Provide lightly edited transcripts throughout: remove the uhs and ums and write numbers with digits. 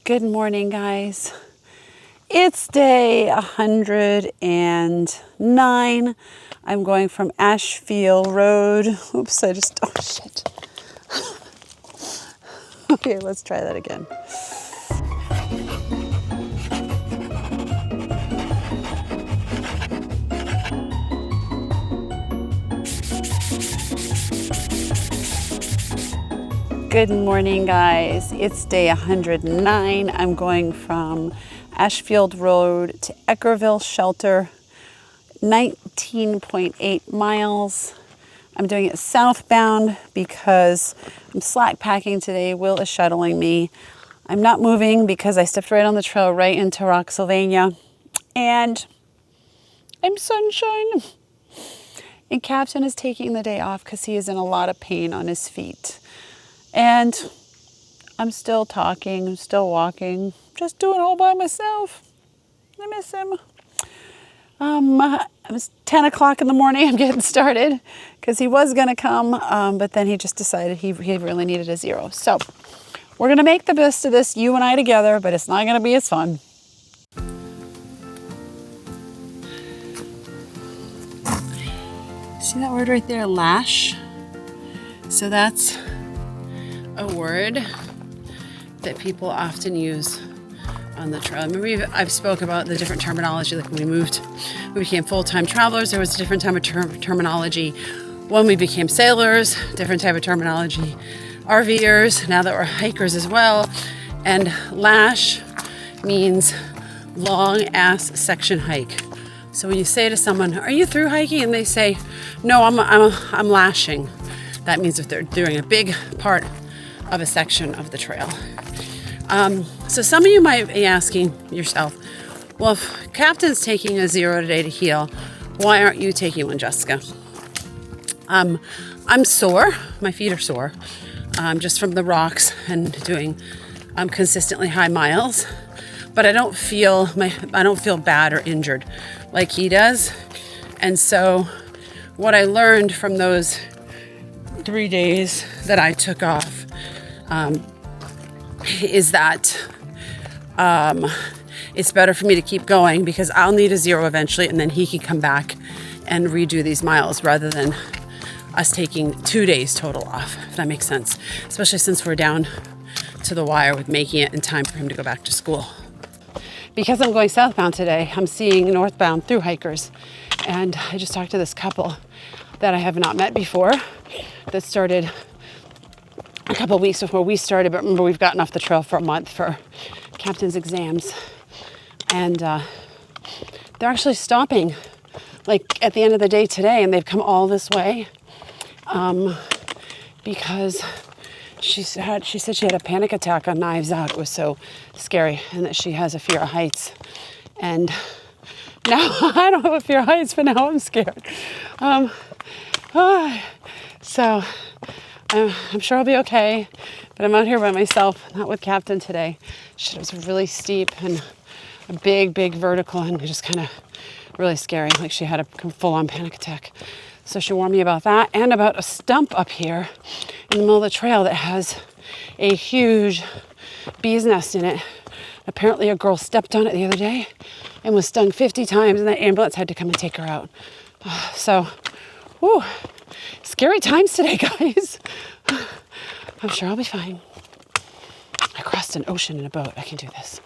Good morning, guys. It's day 109. I'm going from Ashfield Road. Oops, oh shit. Okay, let's try that again. Good morning, guys. It's day 109. I'm going from Ashfield Road to Eckville Shelter, 19.8 miles. I'm doing it southbound because I'm slack packing today. Will is shuttling me. I'm not moving because I stepped right on the trail right into Rocksylvania, and I'm sunshine. And Captain is taking the day off because he is in a lot of pain on his feet. And I'm still talking, I'm still walking, just doing it all by myself. I miss him. It was 10 o'clock in the morning, I'm getting started because he was going to come, but then he just decided he really needed a zero. So we're going to make the best of this, you and I together, but it's not going to be as fun. See that word right there, lash? So that's a word that people often use on the trail. Remember, I've spoke about the different terminology. Like when we became full-time travelers, there was a different type of terminology. When we became sailors, different type of terminology. RVers, now that we're hikers as well. And lash means long ass section hike. So when you say to someone, "Are you through hiking?" and they say, "No, I'm lashing," that means that they're doing a big part of a section of the trail. So some of you might be asking yourself, well, if Captain's taking a zero today to heal, why aren't you taking one, Jessica? I'm sore. My feet are sore, just from the rocks and doing consistently high miles. But I don't feel bad or injured like he does. And so what I learned from those 3 days that I took off is that it's better for me to keep going because I'll need a zero eventually, and then he can come back and redo these miles rather than us taking 2 days total off, if that makes sense, especially since we're down to the wire with making it in time for him to go back to school. Because I'm going southbound today, I'm seeing northbound Thru-Hikers, and I just talked to this couple that I have not met before that started a couple of weeks before we started, but remember, we've gotten off the trail for a month for Captain's exams, and they're actually stopping like at the end of the day today, and they've come all this way because she said she had a panic attack on Knives Out. It was so scary, and that she has a fear of heights. And now I don't have a fear of heights, but now I'm scared. So I'm sure I'll be okay, but I'm out here by myself, not with Captain today. Shit, it was really steep and a big vertical, and just kind of really scary, like she had a full-on panic attack. So she warned me about that and about a stump up here in the middle of the trail that has a huge bee's nest in it. Apparently a girl stepped on it the other day and was stung 50 times, and the ambulance had to come and take her out. So, whew. Scary times today, guys. I'm sure I'll be fine. I crossed an ocean in a boat. I can do this.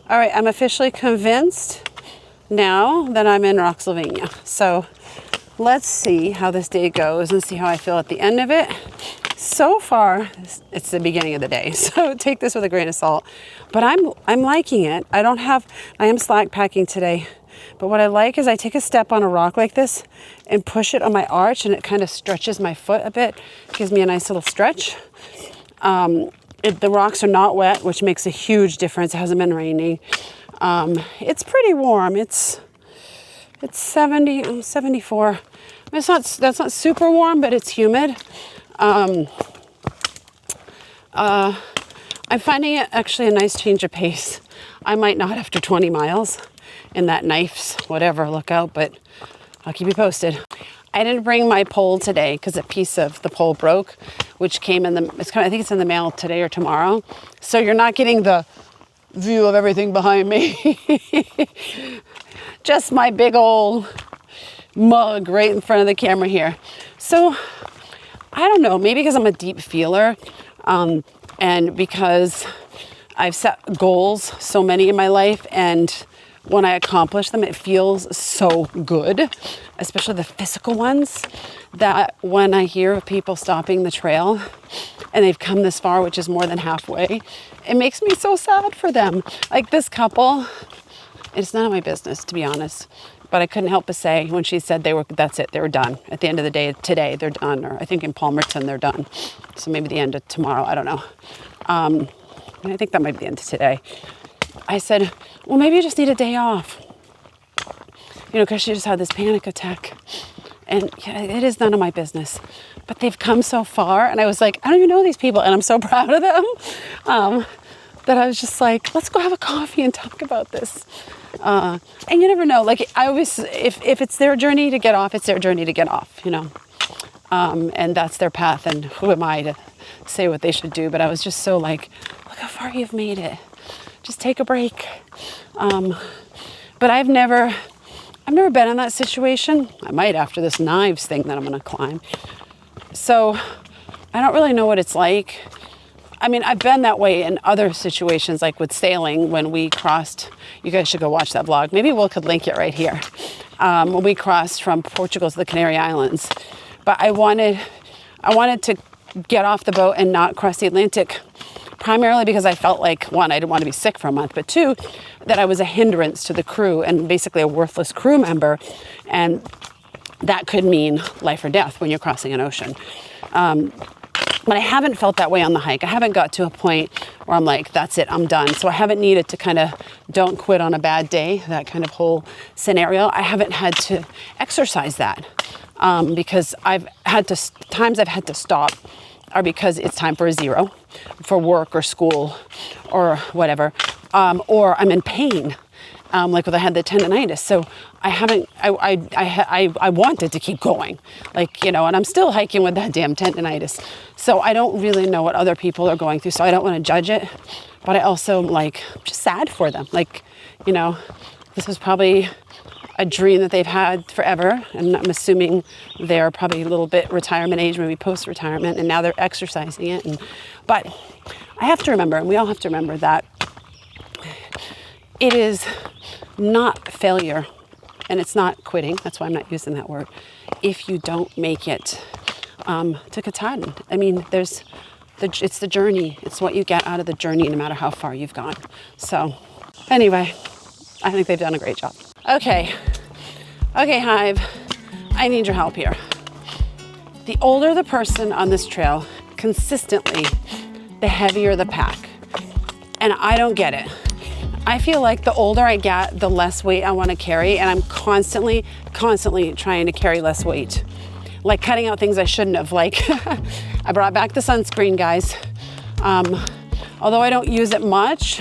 All right, I'm officially convinced now that I'm in Rocksylvania. So let's see how this day goes and see how I feel at the end of it. So far, it's the beginning of the day, so take this with a grain of salt. But I'm liking it. I am slack packing today, but what I like is I take a step on a rock like this and push it on my arch, and it kind of stretches my foot a bit. It gives me a nice little stretch. The rocks are not wet, which makes a huge difference. It hasn't been raining. It's pretty warm. It's 74. I mean, that's not super warm, but it's humid. I'm finding it actually a nice change of pace. I might not after 20 miles in that knife's whatever lookout, but I'll keep you posted. I didn't bring my pole today because a piece of the pole broke, which came in I think it's in the mail today or tomorrow. So you're not getting the view of everything behind me. Just my big old mug right in front of the camera here. So I don't know, maybe because I'm a deep feeler, and because I've set goals, so many in my life, and when I accomplish them, it feels so good, especially the physical ones, that when I hear of people stopping the trail and they've come this far, which is more than halfway, it makes me so sad for them. Like this couple, it's none of my business, to be honest, but I couldn't help but say when she said that's it, they were done. At the end of the day, today, they're done, or I think in Palmerton, they're done. So maybe the end of tomorrow, I don't know. I think that might be the end of today. I said, well, maybe you just need a day off. Because she just had this panic attack. And yeah, it is none of my business. But they've come so far. And I was like, I don't even know these people. And I'm so proud of them that I was just like, let's go have a coffee and talk about this. And you never know. Like I always, if it's their journey to get off, it's their journey to get off, and that's their path. And who am I to say what they should do? But I was just so like, look how far you've made it. Just take a break. But I've never been in that situation. I might after this knives thing that I'm going to climb. So I don't really know what it's like. I mean, I've been that way in other situations, like with sailing when we crossed. You guys should go watch that vlog. Maybe Will could link it right here. When we crossed from Portugal to the Canary Islands. But I wanted to get off the boat and not cross the Atlantic, primarily because I felt like, one, I didn't want to be sick for a month, but two, that I was a hindrance to the crew and basically a worthless crew member. And that could mean life or death when you're crossing an ocean. But I haven't felt that way on the hike. I haven't got to a point where I'm like, that's it, I'm done. So I haven't needed to kind of don't quit on a bad day, that kind of whole scenario. I haven't had to exercise that because times I've had to stop are because it's time for a zero for work or school or whatever, or I'm in pain. Like when I had the tendonitis. So I wanted to keep going, and I'm still hiking with that damn tendonitis. So I don't really know what other people are going through. So I don't want to judge it, but I also I'm just sad for them. This was probably a dream that they've had forever. And I'm assuming they're probably a little bit retirement age, maybe post-retirement, and now they're exercising it. But I have to remember, and we all have to remember that it is not failure, and it's not quitting. That's why I'm not using that word. If you don't make it to Katahdin, I mean, it's the journey. It's what you get out of the journey, no matter how far you've gone. So, anyway, I think they've done a great job. Okay, Hive, I need your help here. The older the person on this trail, consistently, the heavier the pack, and I don't get it. I feel like the older I get, the less weight I want to carry, and I'm constantly trying to carry less weight. Like cutting out things I shouldn't have. Like, I brought back the sunscreen, guys. Although I don't use it much,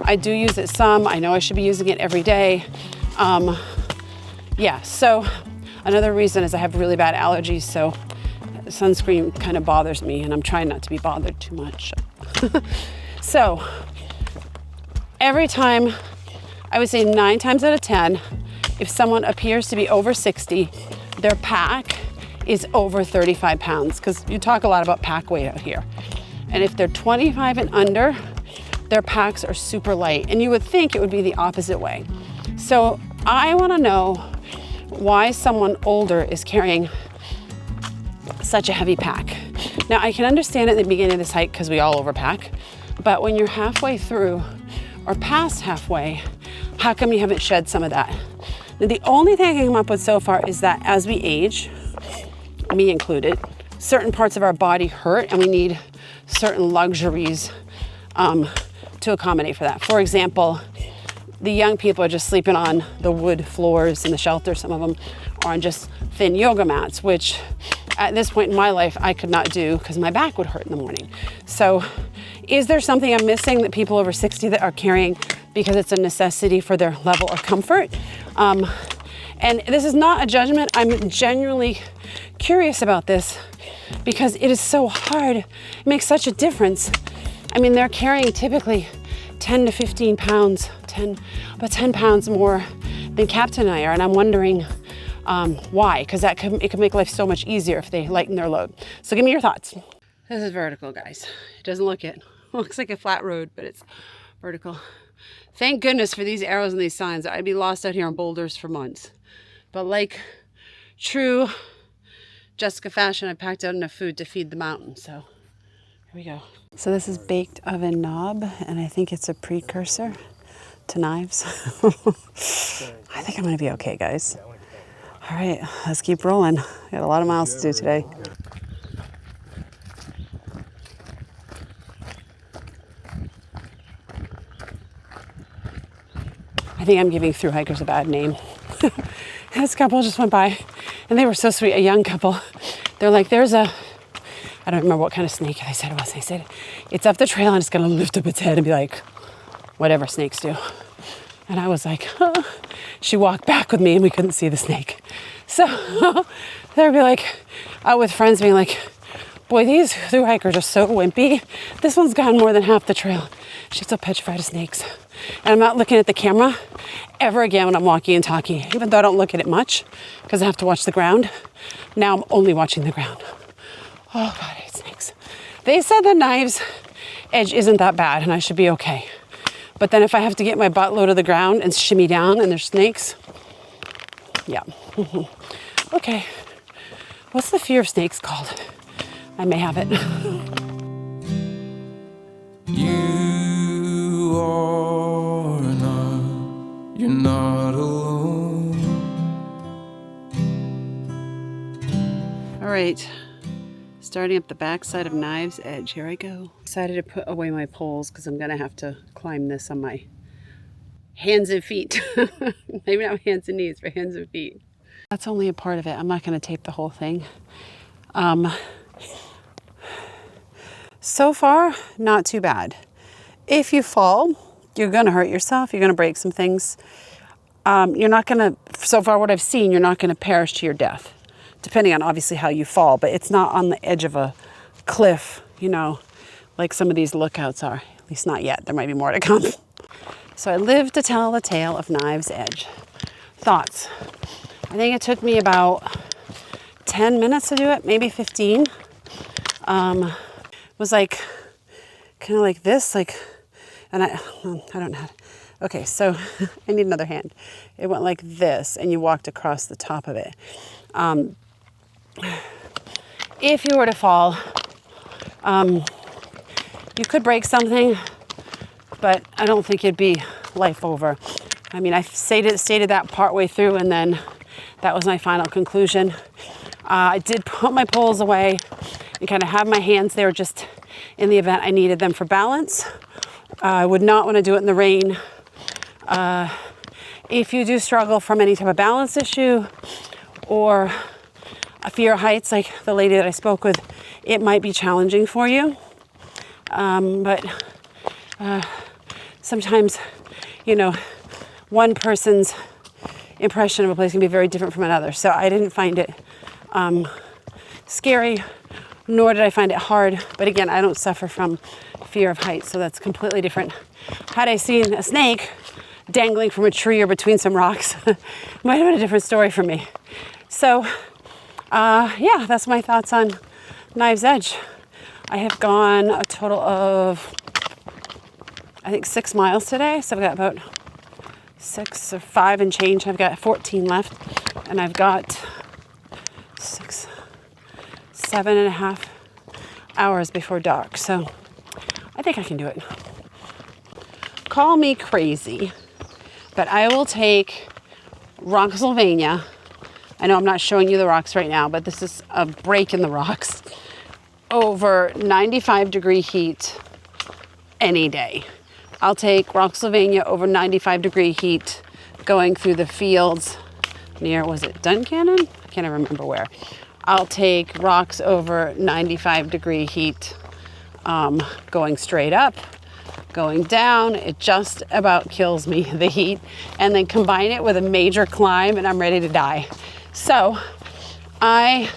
I do use it some. I know I should be using it every day. So another reason is I have really bad allergies, so sunscreen kind of bothers me, and I'm trying not to be bothered too much. So, every time, I would say 9 times out of 10, if someone appears to be over 60, their pack is over 35 pounds, because you talk a lot about pack weight out here. And if they're 25 and under, their packs are super light. And you would think it would be the opposite way. So I want to know why someone older is carrying such a heavy pack. Now, I can understand at the beginning of this hike because we all overpack, but when you're halfway through or past halfway, how come you haven't shed some of that? Now, the only thing I can come up with so far is that as we age, me included, certain parts of our body hurt and we need certain luxuries to accommodate for that. For example, the young people are just sleeping on the wood floors in the shelter, some of them, or on just thin yoga mats, which at this point in my life, I could not do because my back would hurt in the morning. So is there something I'm missing that people over 60 that are carrying because it's a necessity for their level of comfort? And this is not a judgment. I'm genuinely curious about this because it is so hard. It makes such a difference. I mean, they're carrying typically 10 to 15 pounds, 10 pounds more than Captain and I are. And I'm wondering why, because it could make life so much easier if they lighten their load. So give me your thoughts. This is vertical, guys. It doesn't look it. Looks like a flat road, but it's vertical. Thank goodness for these arrows and these signs. I'd be lost out here on boulders for months. But like true Jessica fashion, I packed out enough food to feed the mountain. So here we go. So this is baked oven knob, and I think it's a precursor to knives. I think I'm gonna be okay, guys. All right, let's keep rolling. Got a lot of miles to do today. I think I'm giving Thru-Hikers a bad name. This couple just went by and they were so sweet, a young couple. They're like, I don't remember what kind of snake they said it was. They said, it's up the trail and it's gonna lift up its head and be like, whatever snakes do. And I was like, huh. She walked back with me and we couldn't see the snake. So they'd be like, out with friends being like, boy, these Thru-Hikers are so wimpy. This one's gone more than half the trail. She's so petrified of snakes. And I'm not looking at the camera ever again when I'm walking and talking, even though I don't look at it much because I have to watch the ground. Now I'm only watching the ground. Oh God, I hate snakes. They said the knife's edge isn't that bad and I should be okay. But then if I have to get my butt low to the ground and shimmy down and there's snakes, yeah. Okay, what's the fear of snakes called? I may have it. You're not alone. All right, starting up the backside of Knives Edge. Here I go. Decided to put away my poles because I'm gonna have to climb this on my hands and feet. Maybe not hands and knees, but hands and feet. That's only a part of it. I'm not gonna tape the whole thing. So far, not too bad. If you fall, you're gonna hurt yourself. You're gonna break some things. You're not gonna, so far what I've seen, you're not gonna perish to your death, depending on obviously how you fall, but it's not on the edge of a cliff, you know, like some of these lookouts are. At least not yet. There might be more to come. So I live to tell the tale of Knives Edge. Thoughts? I think it took me about 10 minutes to do it, maybe 15. It was like, kind of like this, like, and I don't know. Okay, so I need another hand. It went like this, and you walked across the top of it. If you were to fall, you could break something, but I don't think it'd be life over. I mean, I stated that partway through, and then that was my final conclusion. I did put my poles away and kind of have my hands there just in the event I needed them for balance. I would not want to do it in the rain. If you do struggle from any type of balance issue or a fear of heights, like the lady that I spoke with, it might be challenging for you. But sometimes, you know, one person's impression of a place can be very different from another. So I didn't find it scary, nor did I find it hard. But again, I don't suffer from fear of heights, so that's completely different. Had I seen a snake dangling from a tree or between some rocks, might have been a different story for me. So yeah, that's my thoughts on Knives Edge. I have gone a total of, I think, 6 miles today. So I've got about 6 or 5 and change. I've got 14 left, and I've got 7.5 hours before dark. So I think I can do it. Call me crazy, but I will take Rocksylvania. I know I'm not showing you the rocks right now, but this is a break in the rocks, over 95-degree heat any day. I'll take Rocksylvania over 95-degree heat going through the fields near, was it Duncannon? I can't even remember where. I'll take rocks over 95-degree heat going straight up. Going down, it just about kills me, the heat, and then combine it with a major climb and I'm ready to die. So I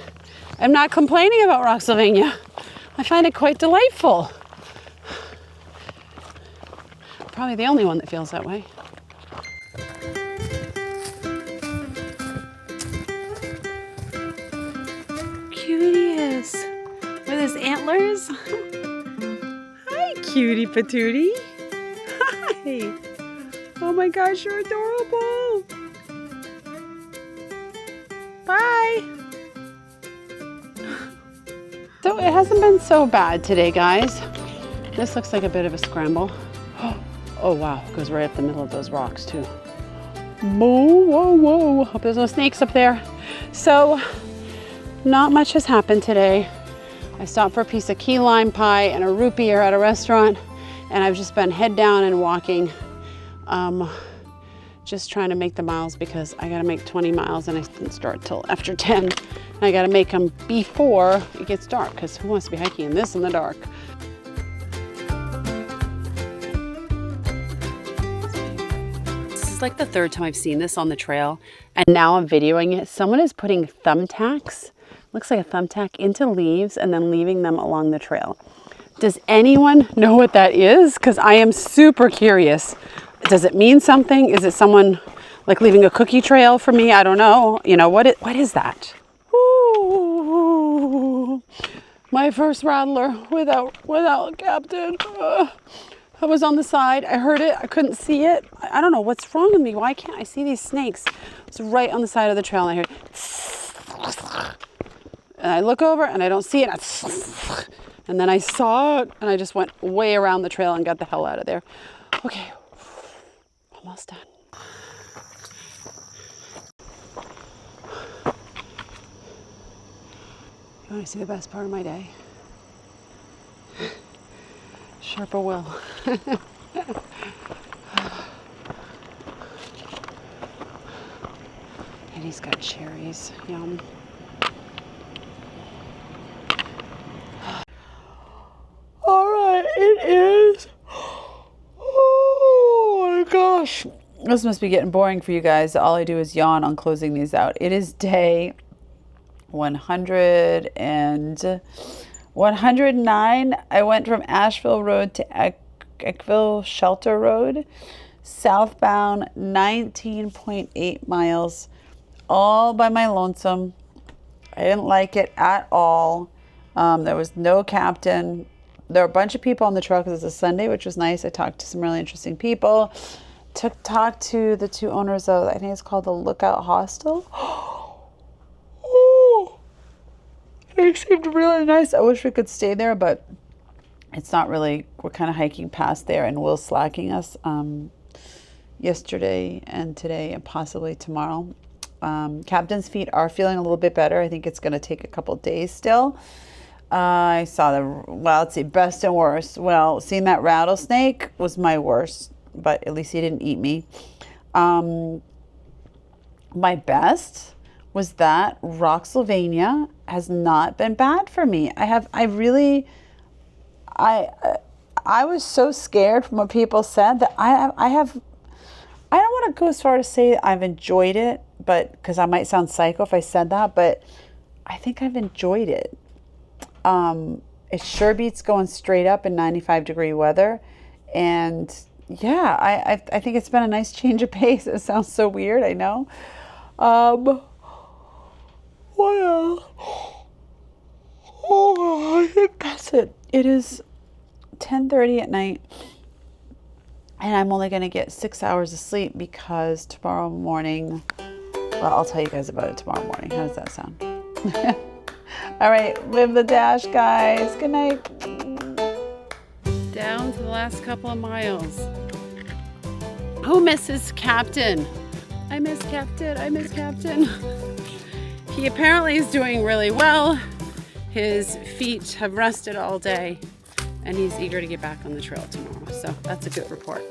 am not complaining about Rocksylvania. I find it quite delightful. Probably the only one that feels that way. Cutie is with his antlers. Hi, cutie patootie. Hi. Oh my gosh, you're adorable. Bye. So it hasn't been so bad today, guys. This looks like a bit of a scramble. Oh wow, it goes right up the middle of those rocks too. Whoa, whoa, whoa. Hope there's no snakes up there. So not much has happened today. I stopped for a piece of key lime pie and a root beer at a restaurant, and I've just been head down and walking, just trying to make the miles because I gotta make 20 miles and I didn't start till after 10. And I gotta make them before it gets dark because who wants to be hiking in this in the dark? This is like the third time I've seen this on the trail, and now I'm videoing it. Someone is putting thumbtacks, looks like a thumbtack, into leaves and then leaving them along the trail. Does anyone know what that is? Because I am super curious. Does it mean something? Is it someone like leaving a cookie trail for me? I don't know. You know, what is that? Ooh, my first rattler without captain. I was on the side. I heard it. I couldn't see it. I don't know what's wrong with me. Why can't I see these snakes? It's right on the side of the trail. And I heard it. And I look over and I don't see it. And then I saw it and I just went way around the trail and got the hell out of there. Okay, almost done. You want to see the best part of my day? Sharper will. And he's got cherries. Yum. All right, it is. Oh my gosh. This must be getting boring for you guys. All I do is yawn on closing these out. It is day 109. I went from Ashfield Road to Eckville Shelter Road, southbound 19.8 miles, all by my lonesome. I didn't like it at all. There was no captain. There were a bunch of people on the trail because it's a Sunday, which was nice. I talked to some really interesting people. Talked to the two owners of, I think it's called the Lookout Hostel. Oh, they seemed really nice. I wish we could stay there, but it's not really. We're kind of hiking past there, and Will's slacking us yesterday and today and possibly tomorrow. Captain's feet are feeling a little bit better. I think it's going to take a couple days still. I saw let's see, best and worst. Well, seeing that rattlesnake was my worst, but at least he didn't eat me. My best was that Rocksylvania has not been bad for me. I was so scared from what people said that I don't want to go as far to say I've enjoyed it, but because I might sound psycho if I said that, but I think I've enjoyed it. It sure beats going straight up in 95-degree weather. And yeah, I think it's been a nice change of pace. It sounds so weird, I know. What else? Oh, I think that's it. It is 10:30 at night. And I'm only going to get 6 hours of sleep because tomorrow morning, well, I'll tell you guys about it tomorrow morning. How does that sound? All right, live the dash, guys. Good night. Down to the last couple of miles. Who misses Captain? I miss Captain. I miss Captain. He apparently is doing really well. His feet have rested all day, and he's eager to get back on the trail tomorrow. So that's a good report.